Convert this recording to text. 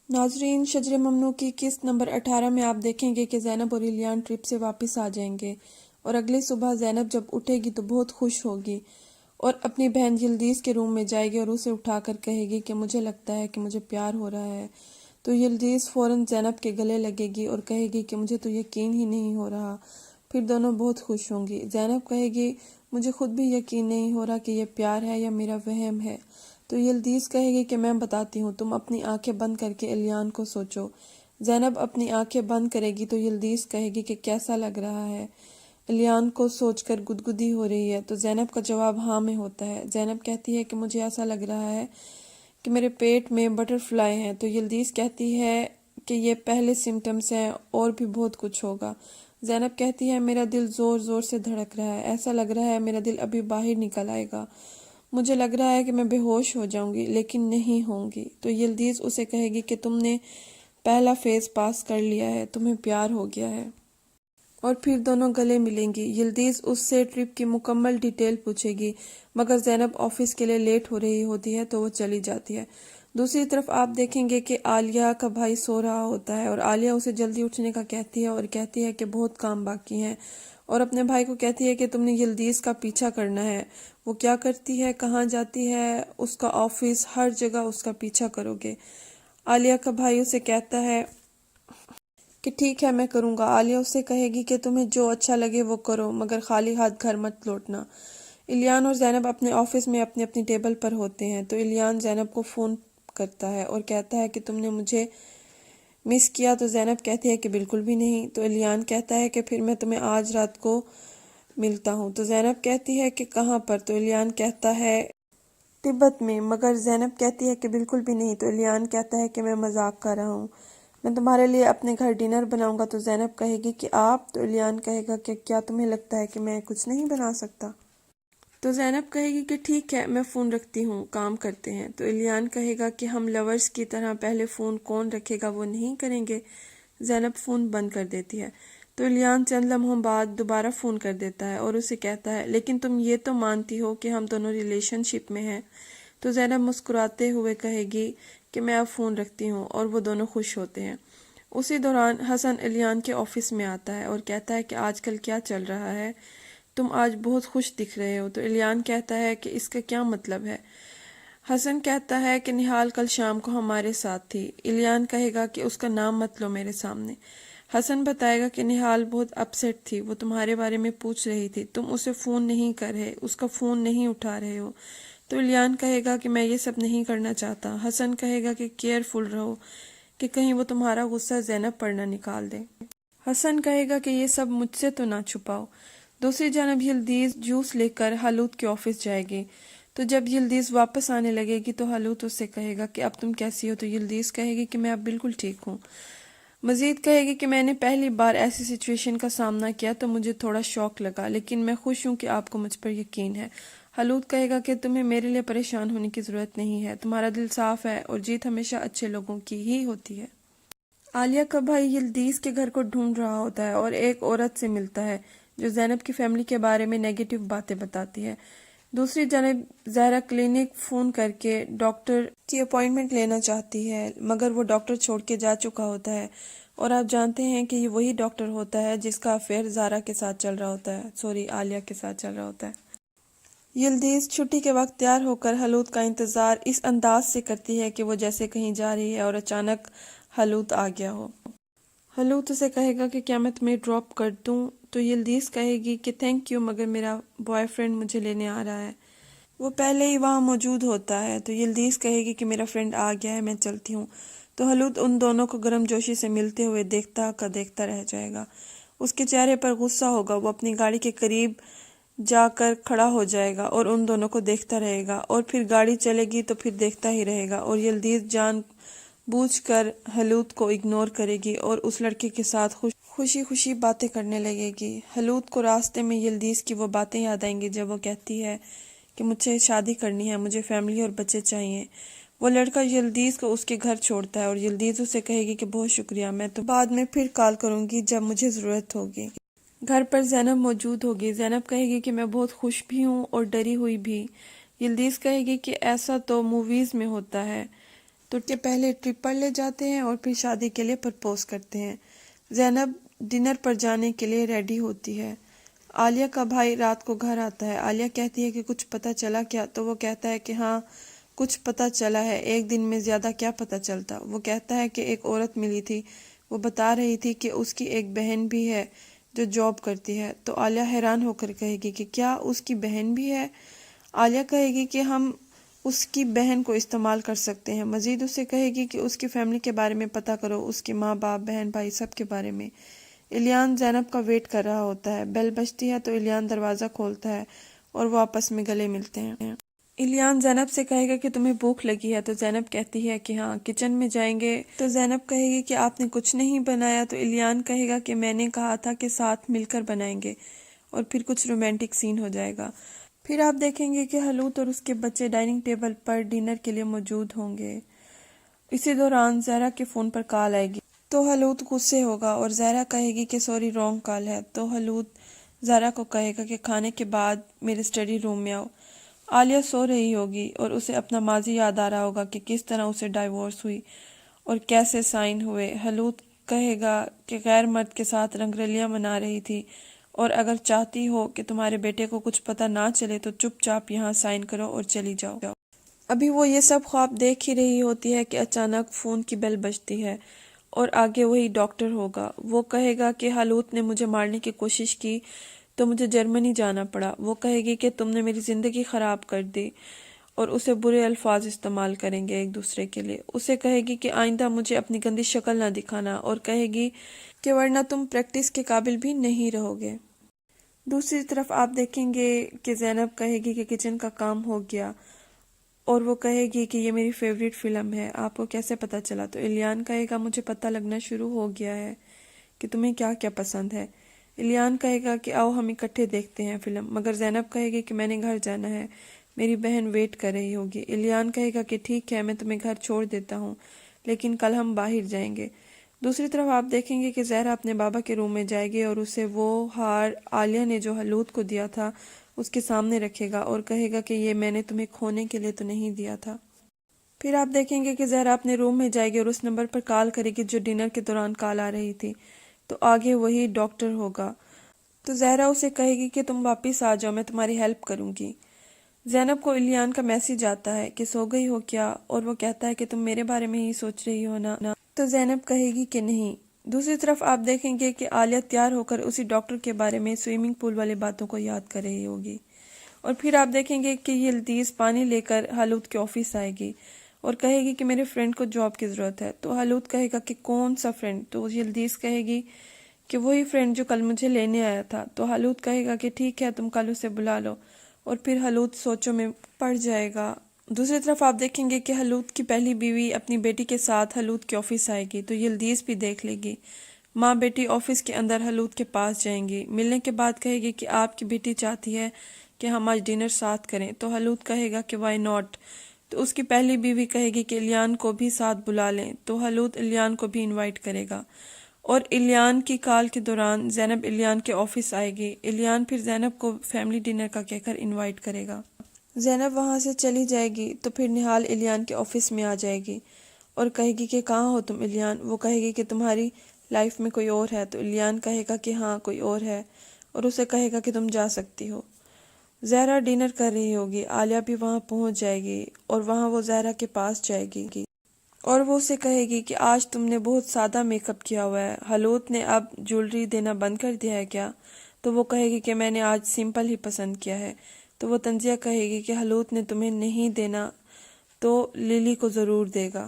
नाजरीन, शजर ममनू की किस्त नंबर 18 में आप देखेंगे कि ज़ैनब और इलियान ट्रिप से वापस आ जाएंगे और अगली सुबह ज़ैनब जब उठेगी तो बहुत खुश होगी और अपनी बहन यिल्दीज़ के रूम में जाएगी और उसे उठाकर कहेगी कि मुझे लगता है कि मुझे प्यार हो रहा है। तो यिल्दीज़ फ़ौरन ज़ैनब के गले लगेगी और कहेगी कि मुझे तो यकीन ही नहीं हो रहा। फिर दोनों बहुत खुश होंगी। ज़ैनब कहेगी मुझे खुद भी यकीन नहीं हो रहा कि यह प्यार है या मेरा वहम है। तो यिल्दीज़ कहेगी कि मैं बताती हूँ, तुम अपनी आंखें बंद करके इलियान को सोचो। ज़ैनब अपनी आंखें बंद करेगी तो यिल्दीज़ कहेगी कि कैसा लग रहा है। इलियान को सोचकर गुदगुदी हो रही है तो ज़ैनब का जवाब हाँ में होता है। ज़ैनब कहती है कि मुझे ऐसा लग रहा है कि मेरे पेट में बटरफ्लाई हैं। तो यिल्दीज़ कहती है कि ये पहले सिम्टम्स हैं और भी बहुत कुछ होगा। ज़ैनब कहती है मेरा दिल ज़ोर ज़ोर से धड़क रहा है, ऐसा लग रहा है मेरा दिल अभी बाहर निकल आएगा। मुझे लग रहा है कि मैं बेहोश हो जाऊंगी लेकिन नहीं होंगी। तो यिल्दीज़ उसे कहेगी कि तुमने पहला फेज़ पास कर लिया है, तुम्हें प्यार हो गया है। और फिर दोनों गले मिलेंगी। यिल्दीज़ उससे ट्रिप की मुकम्मल डिटेल पूछेगी, मगर ज़ैनब ऑफिस के लिए लेट हो रही होती है तो वो चली जाती है। दूसरी तरफ आप देखेंगे कि आलिया का भाई सो रहा होता है और आलिया उसे जल्दी उठने का कहती है और कहती है कि बहुत काम बाकी हैं और अपने भाई को कहती है कि तुमने यिल्दीज़ का पीछा करना है। वो क्या करती है, कहाँ जाती है, उसका ऑफिस, हर जगह उसका पीछा करोगे। आलिया का भाई उसे कहता है कि ठीक है मैं करूँगा। आलिया उससे कहेगी कि तुम्हें जो अच्छा लगे वो करो, मगर खाली हाथ घर मत लौटना। इलियान और ज़ैनब अपने ऑफिस में अपनी अपनी टेबल पर होते हैं तो इलियान ज़ैनब को फ़ोन करता है और कहता है कि तुमने मुझे मिस किया। तो ज़ैनब कहती है कि बिल्कुल भी नहीं। तो इलियान कहता है कि फिर मैं तुम्हें आज रात को मिलता हूँ। तो ज़ैनब कहती है कि कहाँ पर। तो इलियान कहता है तिब्बत में, मगर ज़ैनब कहती है कि बिल्कुल भी नहीं। तो इलियान कहता है कि मैं मजाक कर रहा हूँ, मैं तुम्हारे लिए अपने घर डिनर बनाऊंगा। तो ज़ैनब कहेगी कि आप। तो इलियान कहेगा कि क्या तुम्हें लगता है कि मैं कुछ नहीं बना सकता। तो ज़ैनब कहेगी कि ठीक है मैं फ़ोन रखती हूँ, काम करते हैं। तो इलियान कहेगा कि हम लवर्स की तरह पहले फ़ोन कौन रखेगा वो नहीं करेंगे। ज़ैनब फ़ोन बंद कर देती है। तो इलियान चंद लम्हों बाद दोबारा फ़ोन कर देता है और उसे कहता है लेकिन तुम ये तो मानती हो कि हम दोनों रिलेशनशिप में हैं। तो ज़ैनब मुस्कुराते हुए कहेगी कि मैं अब फ़ोन रखती हूँ और वो दोनों खुश होते हैं। उसी दौरान हसन इलियान के ऑफिस में आता है और कहता है कि आजकल क्या चल रहा है, तुम आज बहुत खुश दिख रहे हो। तो इलियान कहता है कि इसका क्या मतलब है। हसन कहता है कि निहाल कल शाम को हमारे साथ थी। इलियान कहेगा कि उसका नाम मत लो मेरे सामने। हसन बताएगा कि निहाल बहुत अपसेट थी, वो तुम्हारे बारे में पूछ रही थी, तुम उसे फ़ोन नहीं कर रहे, उसका फ़ोन नहीं उठा रहे हो। तो इलियान कहेगा कि मैं ये सब नहीं करना चाहता। हसन कहेगा कि केयरफुल रहो कि कहीं वो तुम्हारा गुस्सा ज़ैनब पर न निकाल दे। हसन कहेगा कि ये सब मुझसे तो ना छुपाओ। दूसरी जानब यिल्दीज़ जूस लेकर हलूत के ऑफिस जाएगी। तो जब यिल्दीज़ वापस आने लगेगी तो हलूत उससे कहेगा कि अब तुम कैसी हो। तो यिल्दीज़ कहेगी कि मैं अब बिल्कुल ठीक हूँ। मजीद कहेगी कि मैंने पहली बार ऐसी सिचुएशन का सामना किया तो मुझे थोड़ा शौक लगा, लेकिन मैं खुश हूँ कि आपको मुझ पर यकीन है। हलूत कहेगा कि तुम्हें मेरे लिए परेशान होने की ज़रूरत नहीं है, तुम्हारा दिल साफ है और जीत हमेशा अच्छे लोगों की ही होती है। आलिया का भाई यिल्दीज़ के घर को ढूंढ रहा होता है और एक औरत से मिलता है जो ज़ैनब की फैमिली के बारे में नेगेटिव बातें बताती है। दूसरी जानब ज़हरा क्लिनिक फ़ोन करके डॉक्टर की अपॉइंटमेंट लेना चाहती है, मगर वो डॉक्टर छोड़ के जा चुका होता है और आप जानते हैं कि ये वही डॉक्टर होता है जिसका अफेयर ज़ारा के साथ चल रहा होता है, आलिया के साथ चल रहा होता है। यिल्दीज़ छुट्टी के वक्त तैयार होकर हलूत का इंतज़ार इस अंदाज से करती है कि वो जैसे कहीं जा रही है और अचानक हलूत आ गया हो। हलूत उसे कहेगा कि क्या मैं तुम्हें ड्रॉप कर दूं। तो यिल्दीज़ कहेगी कि थैंक यू, मगर मेरा बॉयफ्रेंड मुझे लेने आ रहा है, वो पहले ही वहाँ मौजूद होता है। तो यिल्दीज़ कहेगी कि मेरा फ्रेंड आ गया है, मैं चलती हूँ। तो हलूत उन दोनों को गर्मजोशी से मिलते हुए देखता का देखता रह जाएगा। उसके चेहरे पर गुस्सा होगा, वो अपनी गाड़ी के करीब जाकर खड़ा हो जाएगा और उन दोनों को देखता रहेगा और फिर गाड़ी चलेगी तो फिर देखता ही रहेगा और यिल्दीज़ जान बूझकर हलूत को इग्नोर करेगी और उस लड़के के साथ खुशी खुशी बातें करने लगेगी। हलूत को रास्ते में यिल्दीज़ की वो बातें याद आएंगी जब वो कहती है कि मुझे शादी करनी है, मुझे फैमिली और बच्चे चाहिए। वो लड़का यिल्दीज़ को उसके घर छोड़ता है और यिल्दीज़ उसे कहेगी कि बहुत शुक्रिया, मैं तो बाद में फिर कॉल करूंगी जब मुझे ज़रूरत होगी। घर पर ज़ैनब मौजूद होगी। ज़ैनब कहेगी कि मैं बहुत खुश भी हूँ और डरी हुई भी। यिल्दीज़ कहेगी कि ऐसा तो मूवीज़ में होता है। تو کے پہلے ٹرپ پر لے جاتے ہیں اور پھر شادی کے لیے پرپوز کرتے ہیں۔ زینب ڈنر پر جانے کے لیے ریڈی ہوتی ہے۔ عالیہ کا بھائی رات کو گھر آتا ہے۔ عالیہ کہتی ہے کہ کچھ پتہ چلا کیا؟ تو وہ کہتا ہے کہ ہاں کچھ پتہ چلا ہے، ایک دن میں زیادہ کیا پتہ چلتا۔ وہ کہتا ہے کہ ایک عورت ملی تھی، وہ بتا رہی تھی کہ اس کی ایک بہن بھی ہے جو جاب کرتی ہے۔ تو عالیہ حیران ہو کر کہے گی کہ کیا اس کی بہن بھی ہے؟ عالیہ کہے گی کہ ہم اس کی بہن کو استعمال کر سکتے ہیں۔ مزید اسے کہے گی کہ اس کی فیملی کے بارے میں پتہ کرو، اس کے ماں باپ، بہن بھائی، سب کے بارے میں۔ الیان زینب کا ویٹ کر رہا ہوتا ہے۔ بیل بجتی ہے تو الیان دروازہ کھولتا ہے اور وہ آپس میں گلے ملتے ہیں۔ الیان زینب سے کہے گا کہ تمہیں بھوک لگی ہے، تو زینب کہتی ہے کہ ہاں کچن میں جائیں گے۔ تو زینب کہے گی کہ آپ نے کچھ نہیں بنایا، تو الیان کہے گا کہ میں نے کہا تھا کہ ساتھ مل کر بنائیں گے، اور پھر کچھ رومانٹک سین ہو جائے گا۔ پھر آپ دیکھیں گے کہ حلوت اور اس کے بچے ڈائننگ ٹیبل پر ڈنر کے لیے موجود ہوں گے۔ اسی دوران زہرا کے فون پر کال آئے گی تو حلوت غصے ہوگا اور زہرا کہے گی کہ سوری رانگ کال ہے۔ تو حلوت زہرا کو کہے گا کہ کھانے کے بعد میرے اسٹڈی روم میں آؤ۔ عالیہ سو رہی ہوگی اور اسے اپنا ماضی یاد آ رہا ہوگا کہ کس طرح اسے ڈائیورس ہوئی اور کیسے سائن ہوئے۔ حلوت کہے گا کہ غیر مرد کے ساتھ رنگرلیاں منا رہی تھی، اور اگر چاہتی ہو کہ تمہارے بیٹے کو کچھ پتہ نہ چلے تو چپ چاپ یہاں سائن کرو اور چلی جاؤ۔ ابھی وہ یہ سب خواب دیکھ ہی رہی ہوتی ہے کہ اچانک فون کی بیل بجتی ہے اور آگے وہی ڈاکٹر ہوگا۔ وہ کہے گا کہ حلوت نے مجھے مارنے کی کوشش کی تو مجھے جرمنی جانا پڑا۔ وہ کہے گی کہ تم نے میری زندگی خراب کر دی، اور اسے برے الفاظ استعمال کریں گے ایک دوسرے کے لیے۔ اسے کہے گی کہ آئندہ مجھے اپنی گندی شکل نہ دکھانا، اور کہے گی کہ ورنہ تم پریکٹس کے قابل بھی نہیں رہو گے۔ دوسری طرف آپ دیکھیں گے کہ زینب کہے گی کہ کچن کا کام ہو گیا، اور وہ کہے گی کہ یہ میری فیوریٹ فلم ہے، آپ کو کیسے پتہ چلا؟ تو الیان کہے گا مجھے پتہ لگنا شروع ہو گیا ہے کہ تمہیں کیا کیا پسند ہے۔ الیان کہے گا کہ آؤ ہم اکٹھے دیکھتے ہیں فلم، مگر زینب کہے گی کہ میں نے گھر جانا ہے، میری بہن ویٹ کر رہی ہوگی۔ الیان کہے گا کہ ٹھیک ہے، میں تمہیں گھر چھوڑ دیتا ہوں، لیکن کل ہم باہر جائیں گے۔ دوسری طرف آپ دیکھیں گے کہ زہرا اپنے بابا کے روم میں جائے گی اور اسے وہ ہار عالیہ نے جو حلوت کو دیا تھا اس کے سامنے رکھے گا اور کہے گا کہ یہ میں نے تمہیں کھونے کے لیے تو نہیں دیا تھا۔ پھر آپ دیکھیں گے کہ زہرا اپنے روم میں جائے گی اور اس نمبر پر کال کرے گی جو ڈنر کے دوران کال آ رہی تھی، تو آگے وہی ڈاکٹر ہوگا۔ تو زہرا اسے کہے گی کہ تم واپس آ جاؤ، میں تمہاری ہیلپ کروں گی۔ زینب کو الیان کا میسج آتا ہے کہ سو گئی ہو کیا، اور وہ کہتا ہے کہ تم میرے بارے میں ہی سوچ رہی ہو نا۔ تو زینب کہے گی کہ نہیں۔ دوسری طرف آپ دیکھیں گے کہ عالیہ تیار ہو کر اسی ڈاکٹر کے بارے میں سوئمنگ پول والے باتوں کو یاد کر رہی ہوگی، اور پھر آپ دیکھیں گے کہ یلدیز پانی لے کر حلوت کے آفس آئے گی اور کہے گی کہ میرے فرینڈ کو جاب کی ضرورت ہے۔ تو حلوت کہے گا کہ کون سا فرینڈ؟ تو یلدیز کہے گی کہ وہی فرینڈ جو کل مجھے لینے آیا تھا۔ تو حلوت کہے گا کہ ٹھیک ہے، تم کل اسے بلا لو، اور پھر حلوت سوچوں میں پڑ جائے گا۔ دوسری طرف آپ دیکھیں گے کہ حلوت کی پہلی بیوی اپنی بیٹی کے ساتھ حلوت کے آفس آئے گی، تو یلدیز بھی دیکھ لے گی۔ ماں بیٹی آفس کے اندر حلوت کے پاس جائیں گی، ملنے کے بعد کہے گی کہ آپ کی بیٹی چاہتی ہے کہ ہم آج ڈنر ساتھ کریں۔ تو حلوت کہے گا کہ وائی ناٹ۔ تو اس کی پہلی بیوی کہے گی کہ الیان کو بھی ساتھ بلا لیں، تو حلوت الیان کو بھی انوائٹ کرے گا، اور الیان کی کال کے دوران زینب الیان کے آفس آئے گی۔ الیان پھر زینب کو فیملی ڈنر کا کہہ کر انوائٹ کرے گا۔ زینب وہاں سے چلی جائے گی تو پھر نہال الیان کے آفس میں آ جائے گی اور کہے گی کہ کہاں ہو تم الیان؟ وہ کہے گی کہ تمہاری لائف میں کوئی اور ہے۔ تو الیان کہے گا کہ ہاں کوئی اور ہے، اور اسے کہے گا کہ تم جا سکتی ہو۔ زہرا ڈنر کر رہی ہوگی، عالیہ بھی وہاں پہنچ جائے گی اور وہاں وہ زہرا کے پاس جائے گی اور وہ اسے کہے گی کہ آج تم نے بہت سادہ میک اپ کیا ہوا ہے، حلوت نے اب جیولری دینا بند کر دیا ہے کیا؟ تو وہ کہے گی کہ میں نے آج سمپل ہی پسند کیا ہے۔ تو وہ تنزیہ کہے گی کہ حلوت نے تمہیں نہیں دینا تو للی کو ضرور دے گا۔